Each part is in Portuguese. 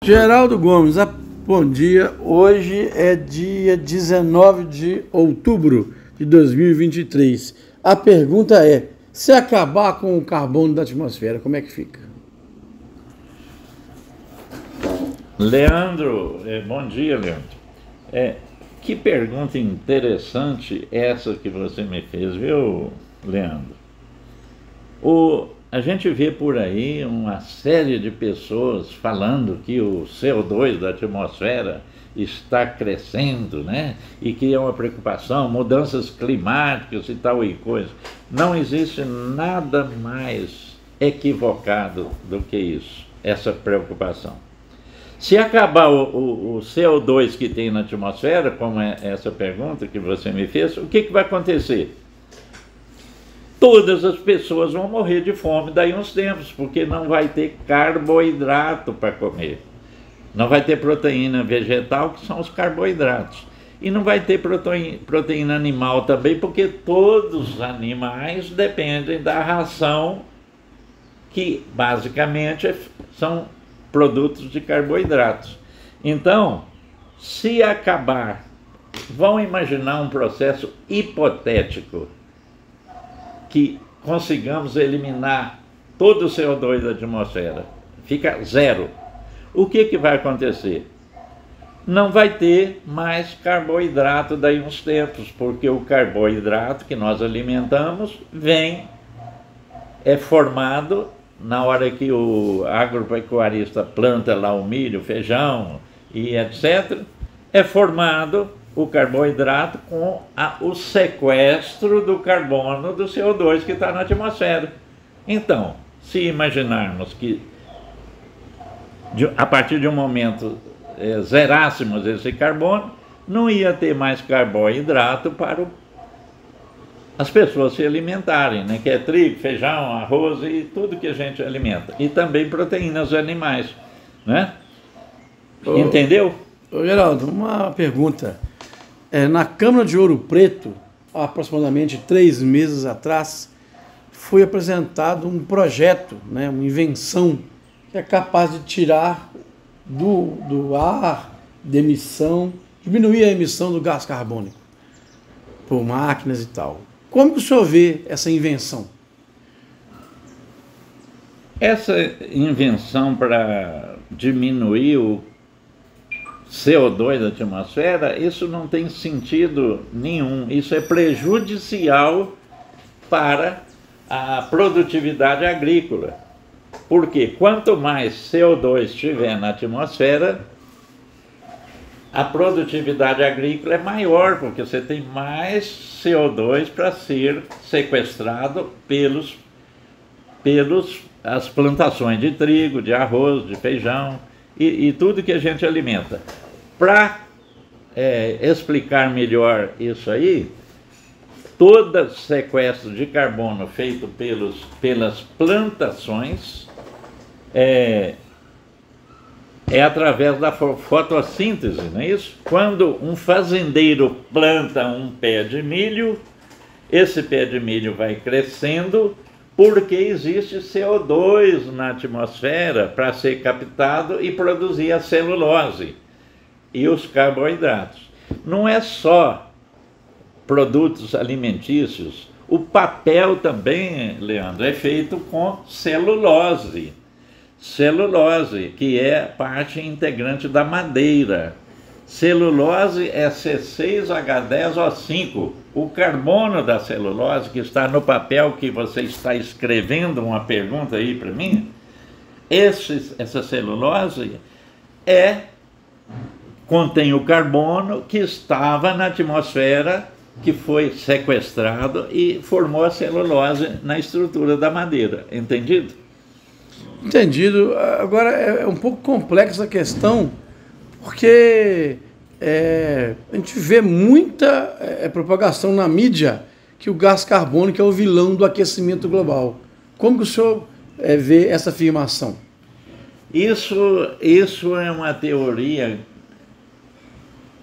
Geraldo Gomes, bom dia. Hoje é dia 19 de outubro de 2023. A pergunta é, se acabar com o carbono da atmosfera, como é que fica? Leandro, bom dia, Leandro. Que pergunta interessante essa que você me fez, viu, Leandro? A gente vê por aí uma série de pessoas falando que o CO2 da atmosfera está crescendo, né? E que é uma preocupação, mudanças climáticas e tal e coisa. Não existe nada mais equivocado do que isso, essa preocupação. Se acabar o CO2 que tem na atmosfera, como é essa pergunta que você me fez, o que vai acontecer? Todas as pessoas vão morrer de fome daí uns tempos, porque não vai ter carboidrato para comer. Não vai ter proteína vegetal, que são os carboidratos. E não vai ter proteína animal também, porque todos os animais dependem da ração, que basicamente são produtos de carboidratos. Então, se acabar, vão imaginar um processo hipotético, que consigamos eliminar todo o CO2 da atmosfera, fica zero. O que vai acontecer? Não vai ter mais carboidrato daí uns tempos, porque o carboidrato que nós alimentamos é formado na hora que o agropecuarista planta lá o milho, o feijão e etc., é formado o carboidrato com o sequestro do carbono do CO2 que está na atmosfera. Então, se imaginarmos que a partir de um momento zerássemos esse carbono, não ia ter mais carboidrato para as pessoas se alimentarem, né? Que é trigo, feijão, arroz e tudo que a gente alimenta. E também proteínas animais, né? Entendeu? Geraldo, uma pergunta. Na Câmara de Ouro Preto, há aproximadamente 3 meses atrás, foi apresentado um projeto, né, uma invenção, que é capaz de tirar do ar, de emissão, diminuir a emissão do gás carbônico, por máquinas e tal. Como que o senhor vê essa invenção? Essa invenção para diminuir o CO2 da atmosfera, isso não tem sentido nenhum. Isso é prejudicial para a produtividade agrícola. Porque quanto mais CO2 tiver na atmosfera, a produtividade agrícola é maior, porque você tem mais CO2 para ser sequestrado as plantações de trigo, de arroz, de feijão e tudo que a gente alimenta. Para explicar melhor isso aí, todo sequestro de carbono feito pelas plantações é através da fotossíntese, não é isso? Quando um fazendeiro planta um pé de milho, esse pé de milho vai crescendo porque existe CO2 na atmosfera para ser captado e produzir a celulose e os carboidratos. Não é só produtos alimentícios, o papel também, Leandro, é feito com celulose. Celulose, que é parte integrante da madeira. Celulose é C6H10O5. O carbono da celulose, que está no papel que você está escrevendo uma pergunta aí para mim, essa celulose contém o carbono que estava na atmosfera, que foi sequestrado e formou a celulose na estrutura da madeira. Entendido? Entendido. Agora é um pouco complexa a questão, porque a gente vê muita propagação na mídia que o gás carbônico é o vilão do aquecimento global. Como que o senhor vê essa afirmação? Isso é uma teoria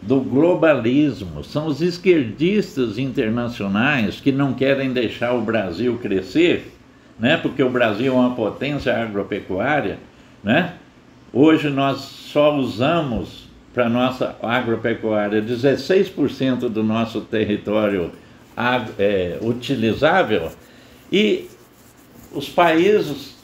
do globalismo. São os esquerdistas internacionais que não querem deixar o Brasil crescer, né? Porque o Brasil é uma potência agropecuária, né? Hoje nós só usamos para a nossa agropecuária 16% do nosso território utilizável, e os países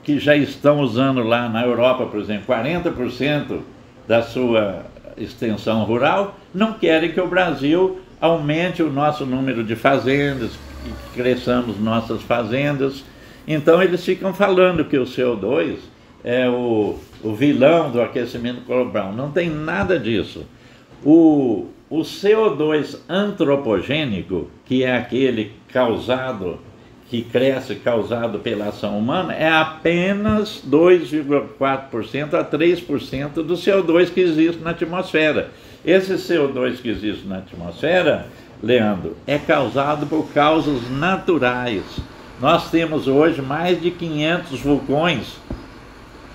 que já estão usando lá na Europa, por exemplo, 40% da sua extensão rural, não querem que o Brasil aumente o nosso número de fazendas, que cresçamos nossas fazendas. Então eles ficam falando que o CO2 é o vilão do aquecimento global. Não tem nada disso. O CO2 antropogênico, que é aquele que cresce causado pela ação humana, é apenas 2,4% a 3% do CO2 que existe na atmosfera. Esse CO2 que existe na atmosfera, Leandro, é causado por causas naturais. Nós temos hoje mais de 500 vulcões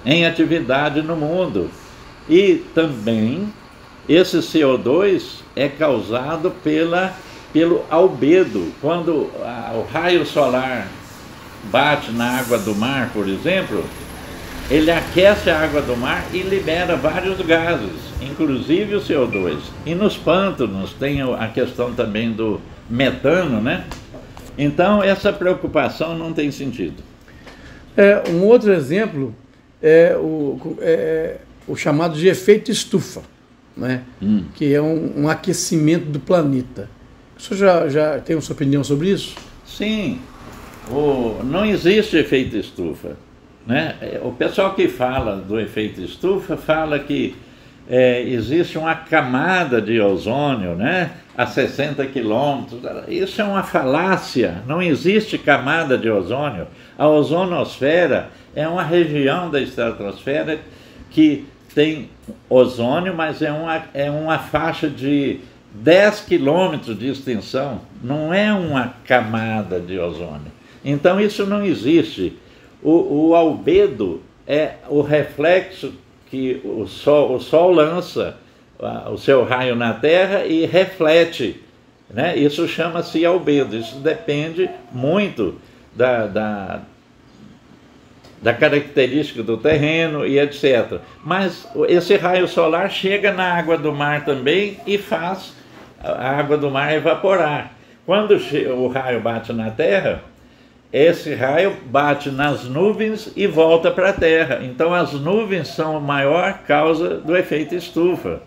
em atividade no mundo. E também esse CO2 é causado pelo albedo. Quando o raio solar bate na água do mar, por exemplo, ele aquece a água do mar e libera vários gases, inclusive o CO2. E nos pântanos tem a questão também do metano, né? Então essa preocupação não tem sentido. Um outro exemplo é o chamado de efeito estufa, né? Que é um aquecimento do planeta. O senhor já tem a sua opinião sobre isso? Sim, não existe efeito estufa, né? O pessoal que fala do efeito estufa fala que existe uma camada de ozônio, né, a 60 quilômetros. Isso é uma falácia, não existe camada de ozônio. A ozonosfera é uma região da estratosfera que tem ozônio, mas é uma faixa de 10 quilômetros de extensão, não é uma camada de ozônio. Então isso não existe. O albedo é o reflexo que o Sol lança o seu raio na Terra e reflete, né? Isso chama-se albedo. Isso depende muito da característica do terreno e etc. Mas esse raio solar chega na água do mar também e faz a água do mar evaporar. Quando o raio bate na Terra, esse raio bate nas nuvens e volta para a Terra. Então as nuvens são a maior causa do efeito estufa.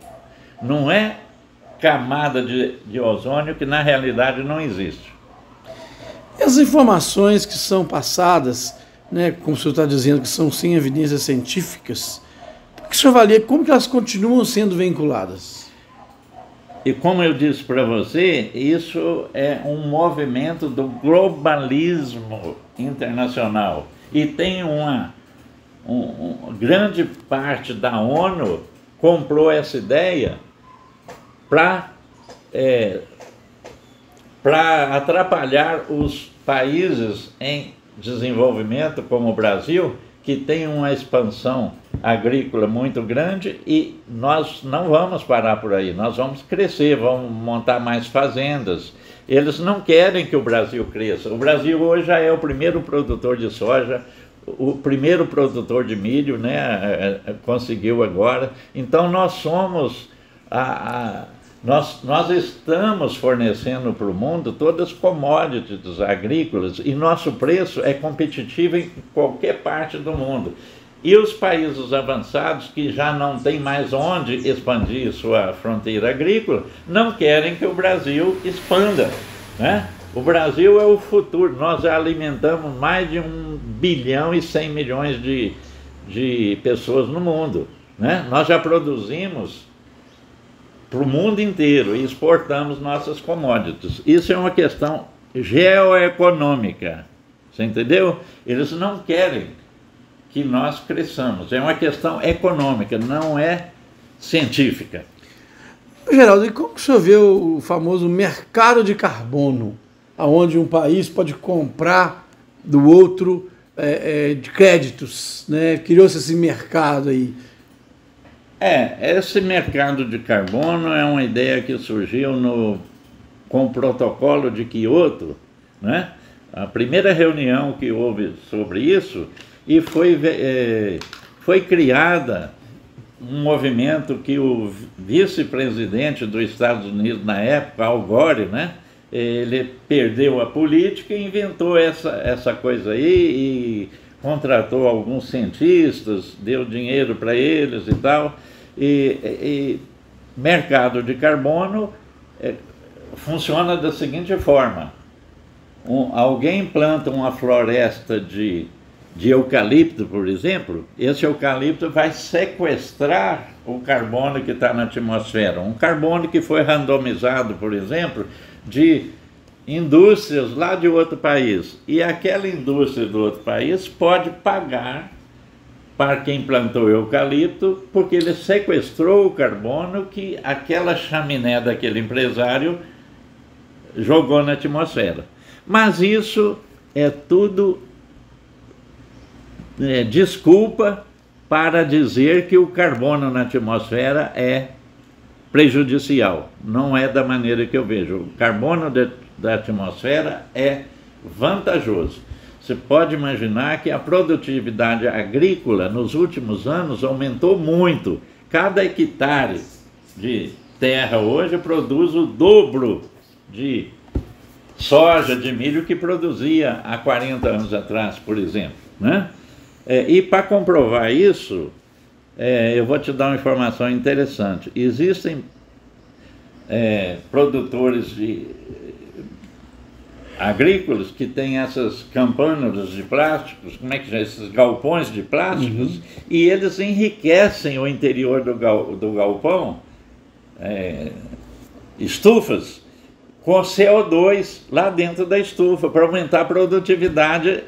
Não é camada de ozônio, que na realidade não existe. As informações que são passadas, né, como o senhor está dizendo, que são sem evidências científicas, por que o senhor avalia como que elas continuam sendo vinculadas? E como eu disse para você, isso é um movimento do globalismo internacional. E tem uma grande parte da ONU comprou essa ideia para atrapalhar os países em desenvolvimento, como o Brasil, que tem uma expansão agrícola muito grande, e nós não vamos parar por aí, nós vamos crescer, vamos montar mais fazendas. Eles não querem que o Brasil cresça. O Brasil hoje já é o primeiro produtor de soja, o primeiro produtor de milho, né? Conseguiu agora. Então nós somos nós estamos fornecendo para o mundo todas as commodities agrícolas, e nosso preço é competitivo em qualquer parte do mundo. E os países avançados, que já não têm mais onde expandir sua fronteira agrícola, não querem que o Brasil expanda, né? O Brasil é o futuro. Nós já alimentamos mais de 1 bilhão e 100 milhões de pessoas no mundo, né? Nós já produzimos para o mundo inteiro e exportamos nossas commodities. Isso é uma questão geoeconômica, você entendeu? Eles não querem que nós cresçamos. É uma questão econômica, não é científica. Geraldo, e como que o senhor vê o famoso mercado de carbono, onde um país pode comprar do outro de créditos, né? Criou-se esse mercado aí. Esse mercado de carbono é uma ideia que surgiu com o protocolo de Kyoto, né? A primeira reunião que houve sobre isso, e foi foi criada um movimento que o vice-presidente dos Estados Unidos na época, Al Gore, né? Ele perdeu a política e inventou essa coisa aí e contratou alguns cientistas, deu dinheiro para eles e tal. E mercado de carbono funciona da seguinte forma: alguém planta uma floresta de eucalipto, por exemplo, esse eucalipto vai sequestrar o carbono que está na atmosfera. Um carbono que foi randomizado, por exemplo, de indústrias lá de outro país. E aquela indústria do outro país pode pagar para quem plantou eucalipto, porque ele sequestrou o carbono que aquela chaminé daquele empresário jogou na atmosfera. Mas isso é tudo desculpa para dizer que o carbono na atmosfera é prejudicial. Não é da maneira que eu vejo. O carbono da atmosfera é vantajoso. Você pode imaginar que a produtividade agrícola nos últimos anos aumentou muito. Cada hectare de terra hoje produz o dobro de soja, de milho que produzia há 40 anos atrás, por exemplo, né? E para comprovar isso, eu vou te dar uma informação interessante. Existem produtores agrícolas que têm essas campânulas de plásticos, como é que chama? Esses galpões de plásticos, e eles enriquecem o interior do galpão, estufas, com CO2 lá dentro da estufa, para aumentar a produtividade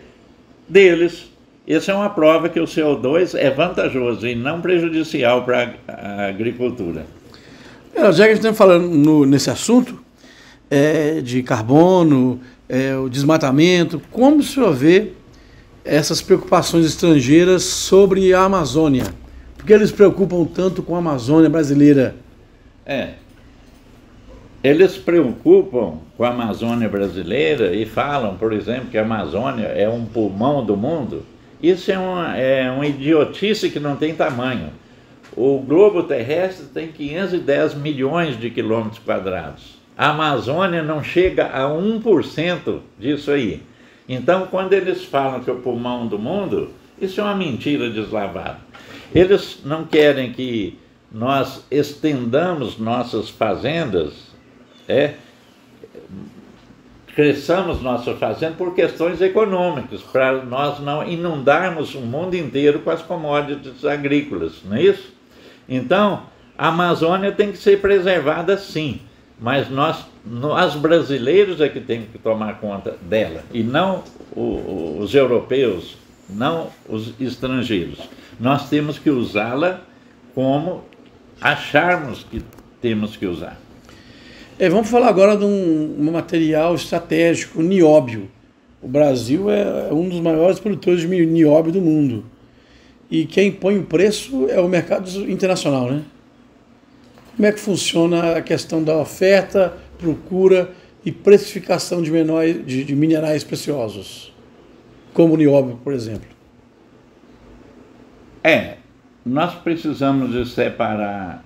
deles. Essa é uma prova que o CO2 é vantajoso e não prejudicial para a agricultura. Já que a gente está falando nesse assunto de carbono, o desmatamento, como o senhor vê essas preocupações estrangeiras sobre a Amazônia? Por que eles se preocupam tanto com a Amazônia brasileira? Eles se preocupam com a Amazônia brasileira e falam, por exemplo, que a Amazônia é um pulmão do mundo. Isso é uma idiotice que não tem tamanho. O globo terrestre tem 510 milhões de quilômetros quadrados. A Amazônia não chega a 1% disso aí. Então, quando eles falam que é o pulmão do mundo, isso é uma mentira deslavada. Eles não querem que nós estendamos nossas fazendas, cresçamos nossa fazenda por questões econômicas, para nós não inundarmos o mundo inteiro com as commodities agrícolas, não é isso? Então, a Amazônia tem que ser preservada sim, mas nós brasileiros é que temos que tomar conta dela, e não os europeus, não os estrangeiros. Nós temos que usá-la como acharmos que temos que usar. Vamos falar agora de um material estratégico, o nióbio. O Brasil é um dos maiores produtores de nióbio do mundo. E quem põe o preço é o mercado internacional, né? Como é que funciona a questão da oferta, procura e precificação de minerais preciosos, como o nióbio, por exemplo? Nós precisamos de separar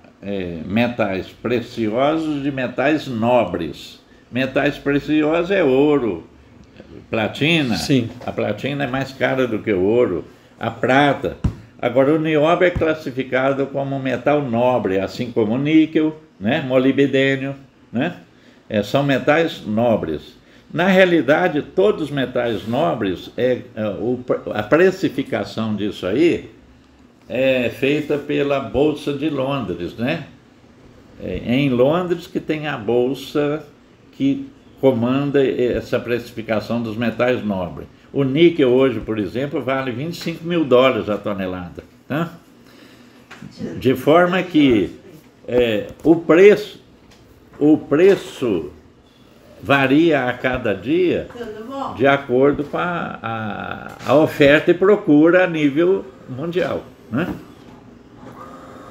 metais preciosos de metais nobres. Metais preciosos é ouro, platina. Sim. A platina é mais cara do que o ouro, a prata. Agora, o nióbio é classificado como metal nobre, assim como o níquel, né, molibdênio, né? São metais nobres. Na realidade, todos os metais nobres, a precificação disso aí é feita pela Bolsa de Londres, né? Em Londres que tem a bolsa que comanda essa precificação dos metais nobres. O níquel hoje, por exemplo, vale $25 mil a tonelada, tá? De forma que o preço varia a cada dia de acordo com a oferta e procura a nível mundial, né?